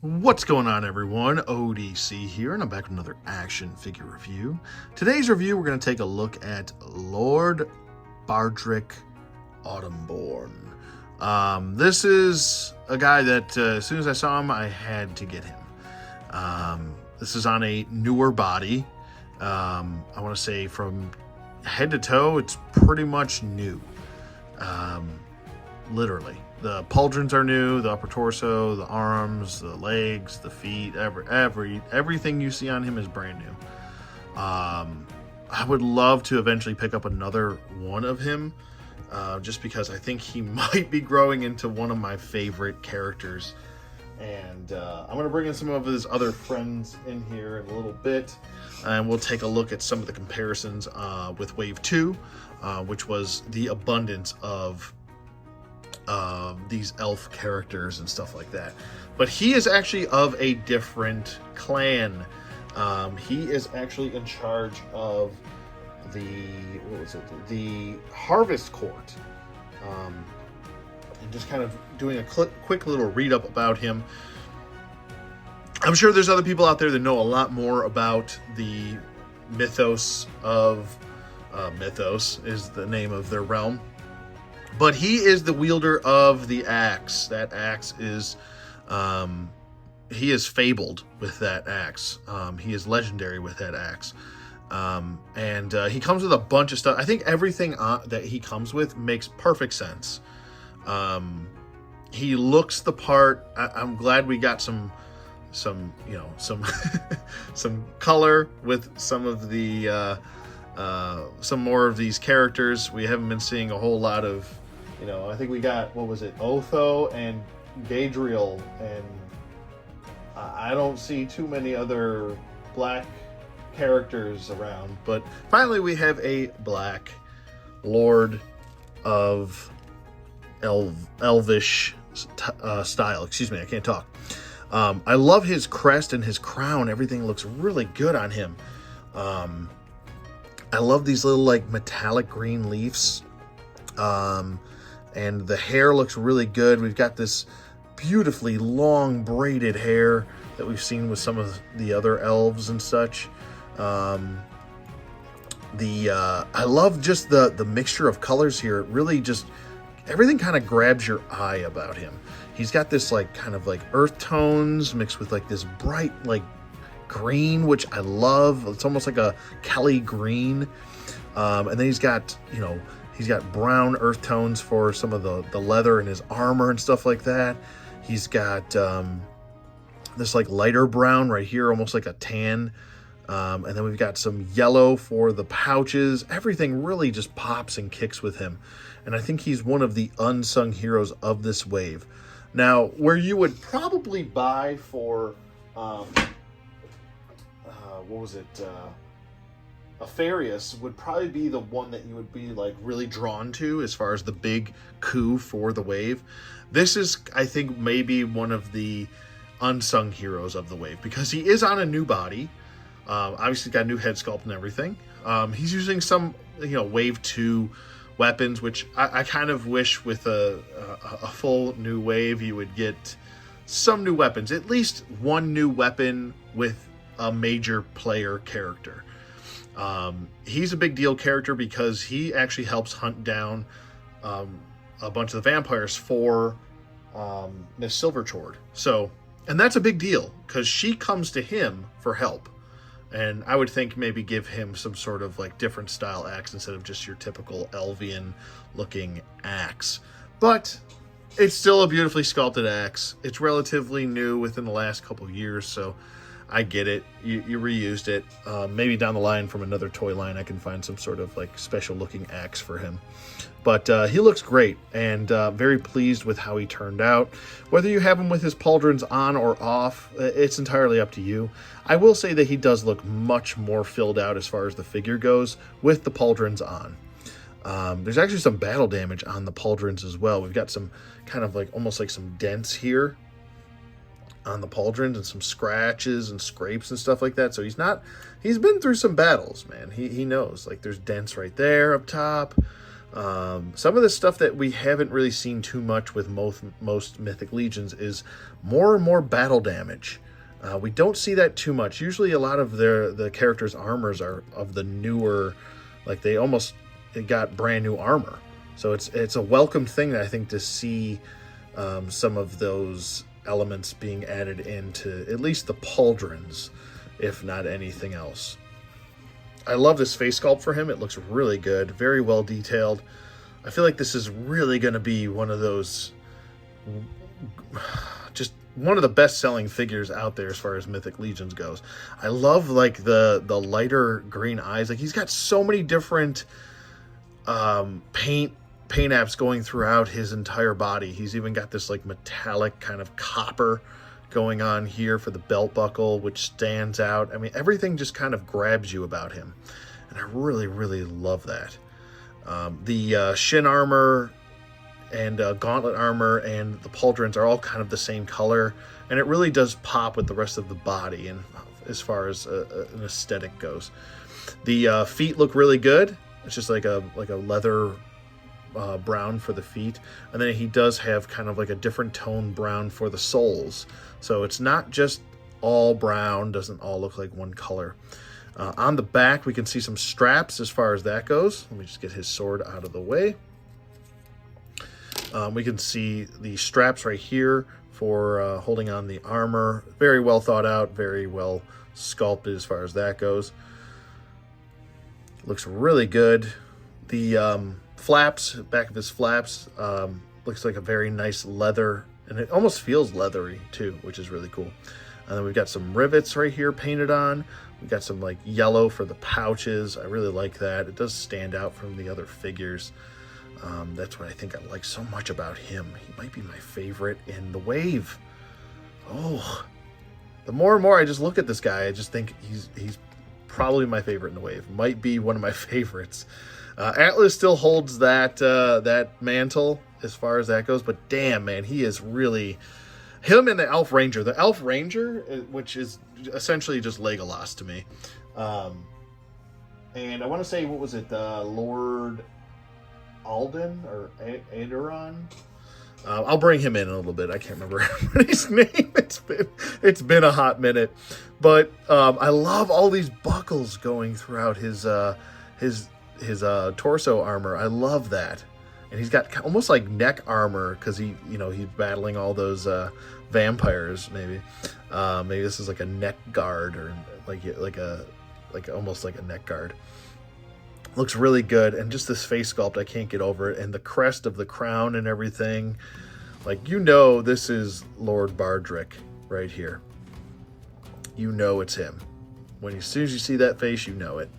What's going on, everyone? ODC here, and I'm back with another action figure review. Today's review, we're going to take a look at Lord BARDRIC AUTUMNBORN. This is a guy that as soon as I saw him, I had to get him. This is on a newer body. I want to say from head to toe, it's pretty much new. Literally. The pauldrons are new, the upper torso, the arms, the legs, the feet, everything you see on him is brand new. I would love to eventually pick up another one of him, just because I think he might be growing into one of my favorite characters. And I'm going to bring in some of his other friends in here in a little bit, and we'll take a look at some of the comparisons with Wave 2, which was the abundance of these elf characters and stuff like that. But he is actually of a different clan. He is actually in charge of the Harvest Court. And just kind of doing a quick little read up about him. I'm sure there's other people out there that know a lot more about the mythos of Mythos is the name of their realm. But he is the wielder of the axe. That axe is, he is fabled with that axe. He is legendary with that axe. And he comes with a bunch of stuff. I think everything that he comes with makes perfect sense. He looks the part. I'm glad we got some some color with some of the some more of these characters. We haven't been seeing a whole lot of. I think we got, what was it, Otho and Gadriel, and I don't see too many other black characters around. But finally we have a black Lord of Elvish style. Excuse me, I can't talk. I love his crest and his crown. Everything looks really good on him. I love these little metallic green leaves. And the hair looks really good. We've got this beautifully long braided hair that we've seen with some of the other elves and such. I love just the mixture of colors here. It really just, everything kind of grabs your eye about him. He's got this kind of earth tones mixed with this bright green, which I love. It's almost like a Kelly green. And then he's got, he's got brown earth tones for some of the leather in his armor and stuff like that. He's got this lighter brown right here, almost like a tan. And then we've got some yellow for the pouches. Everything really just pops and kicks with him. And I think he's one of the unsung heroes of this wave. Now, where you would probably buy for, what was it? Apharius would probably be the one that you would be really drawn to as far as the big coup for the wave. This is, I think, maybe one of the unsung heroes of the wave because he is on a new body. Obviously got a new head sculpt and everything. He's using some, wave 2 weapons, which I kind of wish with a full new wave you would get some new weapons, at least one new weapon with a major player character. He's a big deal character because he actually helps hunt down a bunch of the vampires for Miss Silverchord. So, and that's a big deal because she comes to him for help. And I would think maybe give him some sort of different style axe instead of just your typical Elvian looking axe. But it's still a beautifully sculpted axe. It's relatively new within the last couple of years, so I get it. You reused it. Maybe down the line from another toy line I can find some sort of special looking axe for him. But he looks great, and very pleased with how he turned out. Whether you have him with his pauldrons on or off, it's entirely up to you. I will say that he does look much more filled out as far as the figure goes with the pauldrons on. There's actually some battle damage on the pauldrons as well. We've got some kind of almost some dents here on the pauldrons and some scratches and scrapes and stuff like that. So he's been through some battles, man. He knows there's dents right there up top. Some of the stuff that we haven't really seen too much with most Mythic Legions is more and more battle damage. We don't see that too much. Usually a lot of the characters' armors are of the newer, like they almost got brand new armor. So it's a welcome thing, I think, to see some of those elements being added into at least the pauldrons, if not anything else. I love this face sculpt for him. It looks really good, very well detailed. I feel like this is really going to be one of those, just one of the best-selling figures out there as far as Mythic Legions goes. I love like the lighter green eyes. Like he's got so many different paint apps going throughout his entire body. He's even got this like metallic kind of copper going on here for the belt buckle, which stands out. I mean, everything just kind of grabs you about him, and I really, really love that. The shin armor and gauntlet armor and the pauldrons are all kind of the same color, and it really does pop with the rest of the body, and as far as an aesthetic goes. The feet look really good. It's just like a leather brown for the feet, and then he does have kind of like a different tone brown for the soles, so it's not just all brown, doesn't all look like one color. On the back we can see some straps as far as that goes. Let me just get his sword out of the way. We can see the straps right here for holding on the armor. Very well thought out, very well sculpted as far as that goes. Looks really good. The flaps, back of his flaps, looks like a very nice leather, and it almost feels leathery too, which is really cool. And then we've got some rivets right here painted on. We've got some like yellow for the pouches. I really like that. It does stand out from the other figures. That's what I think I like so much about him. He might be my favorite in the wave. Oh, the more and more I just look at this guy, I just think he's probably my favorite in the wave. Might be one of my favorites. Atlas still holds that mantle as far as that goes, but damn, man, he is really... Him and the Elf Ranger. The Elf Ranger, which is essentially just Legolas to me. And I want to say, what was it? Lord Alden or Aederon? I'll bring him in a little bit. I can't remember his name. It's been a hot minute. But I love all these buckles going throughout his torso armor. I love that. And he's got almost like neck armor because he's battling all those vampires. Maybe this is like a neck guard, or like almost like a neck guard. Looks really good, and just this face sculpt, I can't get over it. And the crest of the crown and everything, like this is Lord Bardric right here. It's him. As soon as you see that face, you know it.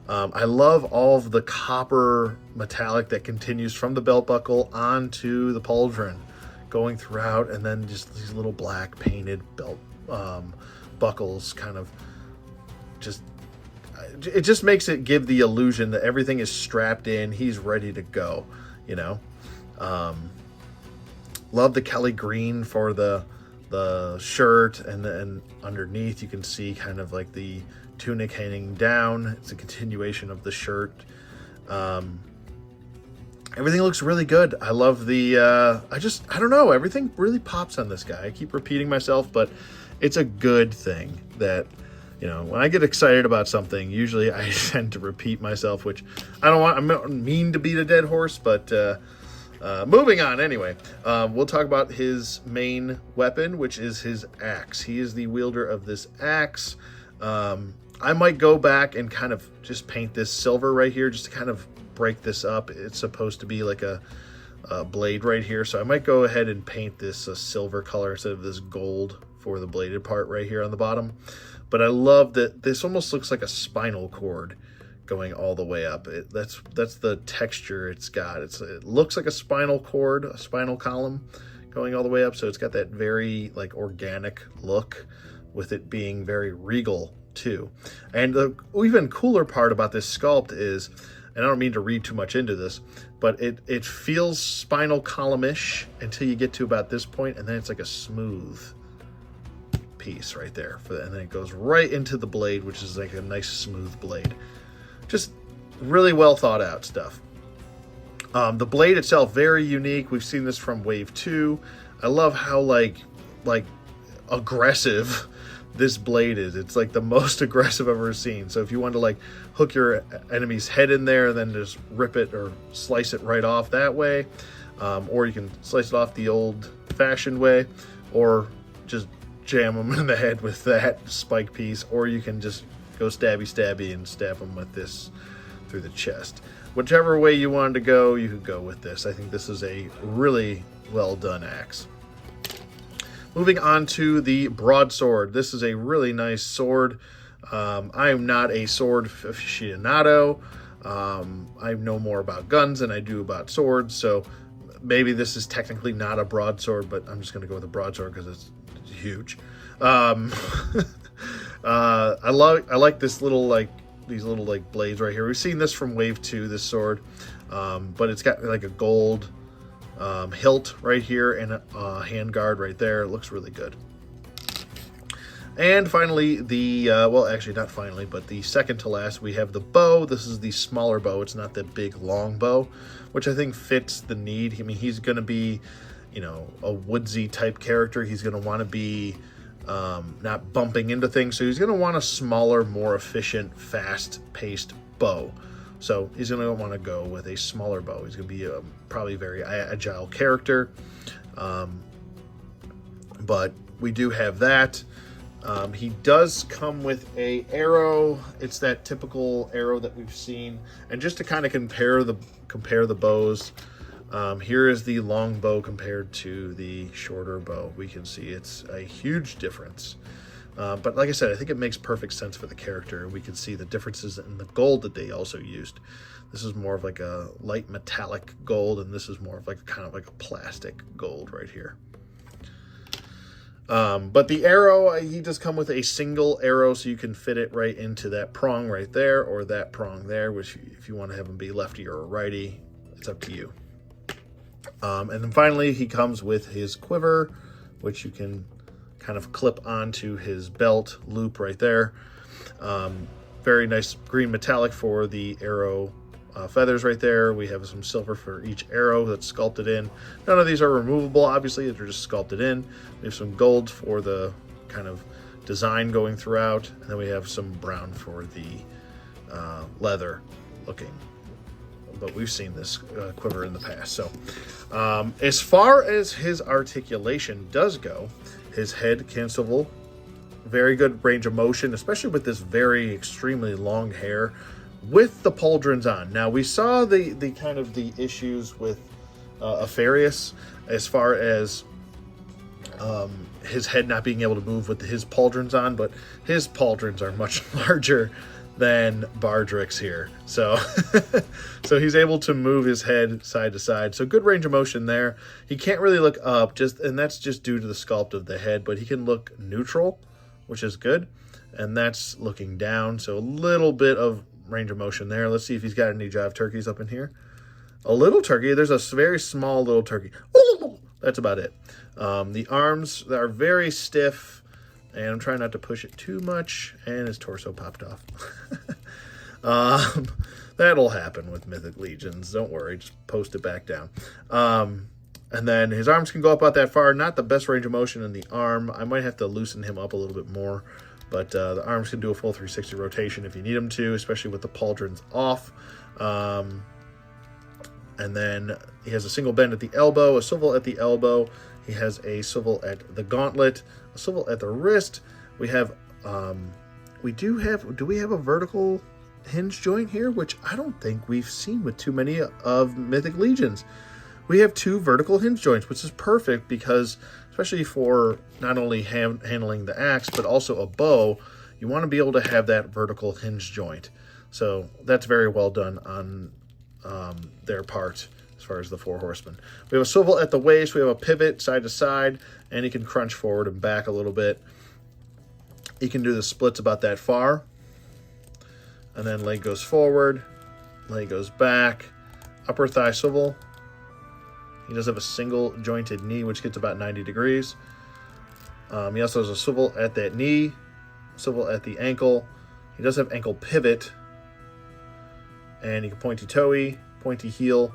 I love all of the copper metallic that continues from the belt buckle onto the pauldron, going throughout, and then just these little black painted belt buckles kind of it just makes it give the illusion that everything is strapped in, he's ready to go, Love the Kelly green for the shirt, and then underneath you can see kind of like the tunic hanging down. It's a continuation of the shirt. Everything looks really good. I love the I don't know, everything really pops on this guy. I keep repeating myself, but it's a good thing that when I get excited about something, usually I tend to repeat myself, which I don't mean to beat a dead horse, but moving on anyway. We'll talk about his main weapon, which is his axe. He is the wielder of this axe. I might go back and kind of just paint this silver right here just to kind of break this up. It's supposed to be like a blade right here, so I might go ahead and paint this a silver color instead of this gold for the bladed part right here on the bottom. But I love that this almost looks like a spinal cord going all the way up. That's the texture it's got. It looks like a spinal cord, a spinal column going all the way up, so it's got that very like organic look, with it being very regal too. And the even cooler part about this sculpt is, and I don't mean to read too much into this, but it feels spinal column-ish until you get to about this point, and then it's like a smooth piece right there, and then it goes right into the blade, which is like a nice smooth blade. Just really well thought out stuff. The blade itself, very unique. We've seen this from Wave 2. I love how like aggressive this blade is. It's like the most aggressive I've ever seen. So if you want to like hook your enemy's head in there and then just rip it or slice it right off that way, or you can slice it off the old-fashioned way, or just jam them in the head with that spike piece, or you can just go stabby and stab them with this through the chest. Whichever way you wanted to go, you could go with this. I think this is a really well done axe. Moving on to the broadsword. This is a really nice sword. I am not a sword aficionado. I know more about guns than I do about swords, so maybe this is technically not a broadsword, but I'm just going to go with a broadsword because it's huge. I like this little these little blades right here. We've seen this from Wave 2, this sword, but it's got like a gold hilt right here and a hand guard right there. It looks really good. And finally, well, actually not finally, but the second to last, we have the bow. This is the smaller bow. It's not that big, long bow, which I think fits the need. I mean, he's going to be, you know, a woodsy type character. He's going to want to be not bumping into things. So he's going to want a smaller, more efficient, fast-paced bow. So he's going to want to go with a smaller bow. He's going to be probably a very agile character. But we do have that. He does come with a arrow. It's that typical arrow that we've seen. And just to kind of compare the bows, here is the long bow compared to the shorter bow. We can see it's a huge difference. But like I said, I think it makes perfect sense for the character. We can see the differences in the gold that they also used. This is more of like a light metallic gold, and this is more of like kind of like a plastic gold right here. But the arrow, he does come with a single arrow, so you can fit it right into that prong right there, or that prong there, which if you want to have him be lefty or righty, it's up to you. And then finally, he comes with his quiver, which you can kind of clip onto his belt loop right there. Very nice green metallic for the arrow feathers right there. We have some silver for each arrow that's sculpted in. None of these are removable, obviously, they're just sculpted in. We have some gold for the kind of design going throughout, and then we have some brown for the leather looking. But we've seen this quiver in the past. So as far as his articulation does go, his head can swivel, very good range of motion, especially with this very extremely long hair with the pauldrons on. Now, we saw the kind of the issues with Apharius as far as his head not being able to move with his pauldrons on, but his pauldrons are much larger than BARDRIC's here. So so he's able to move his head side to side. So good range of motion there. He can't really look up, and that's just due to the sculpt of the head, but he can look neutral, which is good. And that's looking down. So a little bit of range of motion there. Let's see if he's got any jive turkeys up in here. A little turkey. There's a very small little turkey. That's about it. The arms are very stiff, and I'm trying not to push it too much, and his torso popped off. That'll happen with Mythic Legions. Don't worry, just post it back down. And then his arms can go up about that far. Not the best range of motion in the arm. I might have to loosen him up a little bit more, but the arms can do a full 360 rotation if you need them to, especially with the pauldrons off. And then he has a single bend at the elbow, a swivel at the elbow. He has a swivel at the gauntlet, a swivel at the wrist. We have, do we have a vertical hinge joint here? Which I don't think we've seen with too many of Mythic Legions. We have two vertical hinge joints, which is perfect because, especially for not only handling the axe, but also a bow, you want to be able to have that vertical hinge joint. So that's very well done on their part as far as the four horsemen. We have a swivel at the waist, we have a pivot side to side, and he can crunch forward and back a little bit. He can do the splits about that far. And then leg goes forward, leg goes back, upper thigh swivel. He does have a single jointed knee, which gets about 90 degrees. He also has a swivel at that knee, swivel at the ankle. He does have ankle pivot, and he can pointy toey, pointy heel,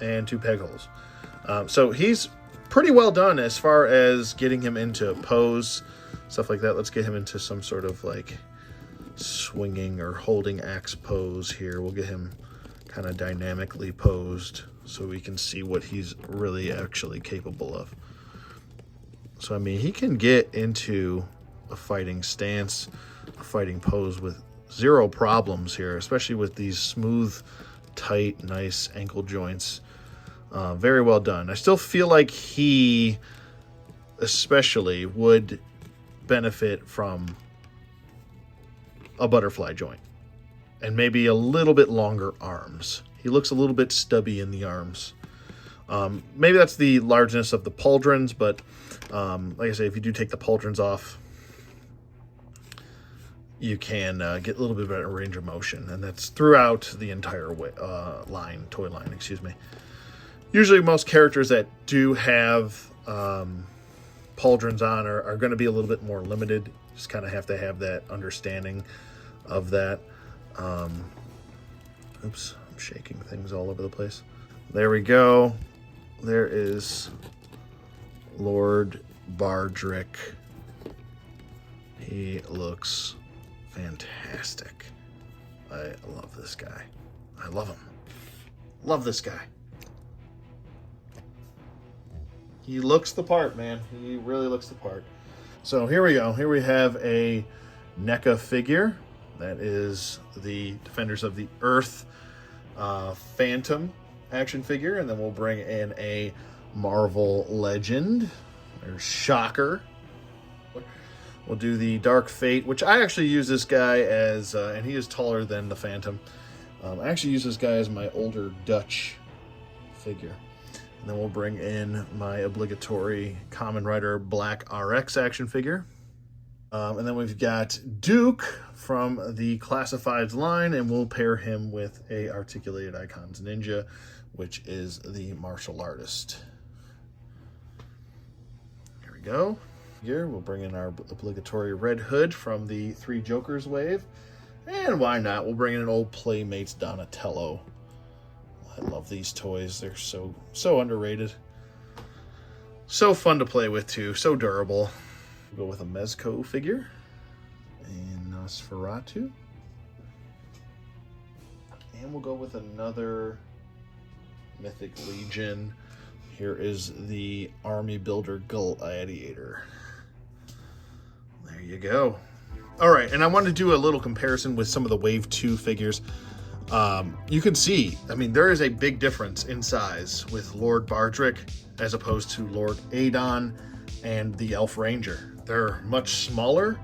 and 2 peg holes. So he's pretty well done as far as getting him into pose, stuff like that. Let's get him into some sort of like swinging or holding axe pose here. We'll get him kind of dynamically posed so we can see what he's really actually capable of. So, I mean, he can get into a fighting stance, a fighting pose with 0 problems here, especially with these smooth, tight, nice ankle joints. Very well done. I still feel like he especially would benefit from a butterfly joint and maybe a little bit longer arms. He looks a little bit stubby in the arms. Maybe that's the largeness of the pauldrons, but like I say, if you do take the pauldrons off, you can get a little bit better range of motion, and that's throughout the entire toy line, excuse me. Usually most characters that do have pauldrons on are going to be a little bit more limited. Just kind of have to have that understanding of that. Oops, I'm shaking things all over the place. There we go. There is Lord BARDRIC. He looks fantastic. I love this guy. I love him. Love this guy. He looks the part, man. He really looks the part. So here we go. Here we have a NECA figure. That is the Defenders of the Earth Phantom action figure. And then we'll bring in a Marvel Legend. There's Shocker. We'll do the Dark Fate, which I actually use this guy as, and he is taller than the Phantom. I actually use this guy as my older Dutch figure. And then we'll bring in my obligatory Kamen Rider Black RX action figure. And then we've got Duke from the Classifieds line, and we'll pair him with a Articulated Icons Ninja, which is the martial artist. Here we go. Here we'll bring in our obligatory Red Hood from the Three Jokers wave. And why not? We'll bring in an old Playmates Donatello. I love these toys. They're so underrated. So fun to play with too. So durable. We'll go with a Mezco figure and Nosferatu. And we'll go with another Mythic Legion. Here is the Army Builder Gladiator. There you go. All right, and I want to do a little comparison with some of the Wave 2 figures. You can see, I mean, there is a big difference in size with Lord BARDRIC as opposed to Lord Adon and the Elf Ranger. They're much smaller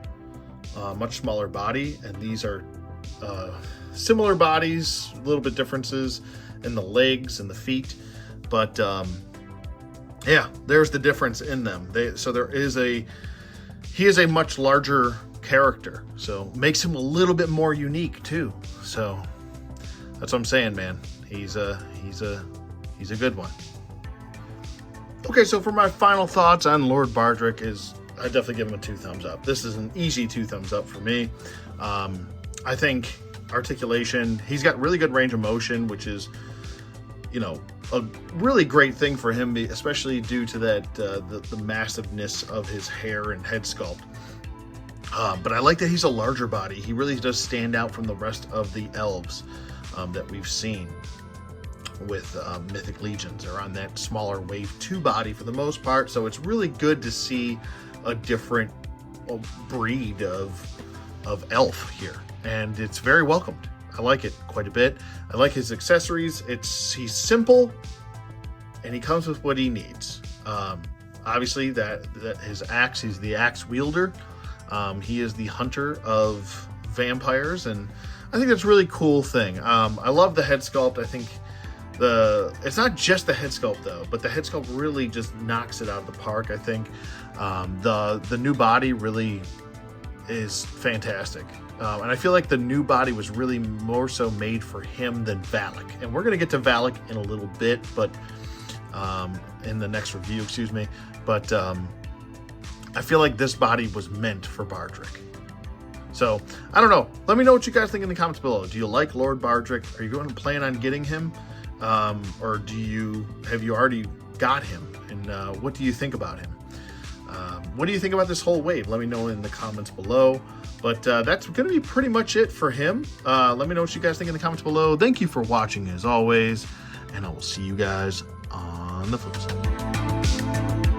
body, and these are similar bodies, a little bit differences in the legs and the feet, but yeah, there's the difference in them. He is a much larger character, so makes him a little bit more unique too. So that's what I'm saying, man. He's a good one. Okay, so for my final thoughts on Lord BARDRIC is I definitely give him a 2 thumbs up. This is an easy 2 thumbs up for me. I think articulation, he's got really good range of motion, which is, you know, a really great thing for him, especially due to that the massiveness of his hair and head sculpt. But I like that he's a larger body. He really does stand out from the rest of the elves that we've seen with Mythic Legions. They're on that smaller Wave 2 body for the most part, so it's really good to see a different breed of elf here, and it's very welcomed. I like it quite a bit. I like his accessories. He's simple, and he comes with what he needs. Obviously, that his axe, he's the axe wielder. He is the hunter of vampires, and I think that's a really cool thing. I love the head sculpt. I think it's not just the head sculpt though, but the head sculpt really just knocks it out of the park. I think the new body really is fantastic. And I feel like the new body was really more so made for him than Valak. And we're going to get to Valak in a little bit, but in the next review, excuse me. But I feel like this body was meant for BARDRIC. So, I don't know. Let me know what you guys think in the comments below. Do you like Lord BARDRIC? Are you going to plan on getting him? or have you already got him? And what do you think about him? What do you think about this whole wave? Let me know in the comments below. But that's going to be pretty much it for him. Let me know what you guys think in the comments below. Thank you for watching as always, and I will see you guys on the flip side.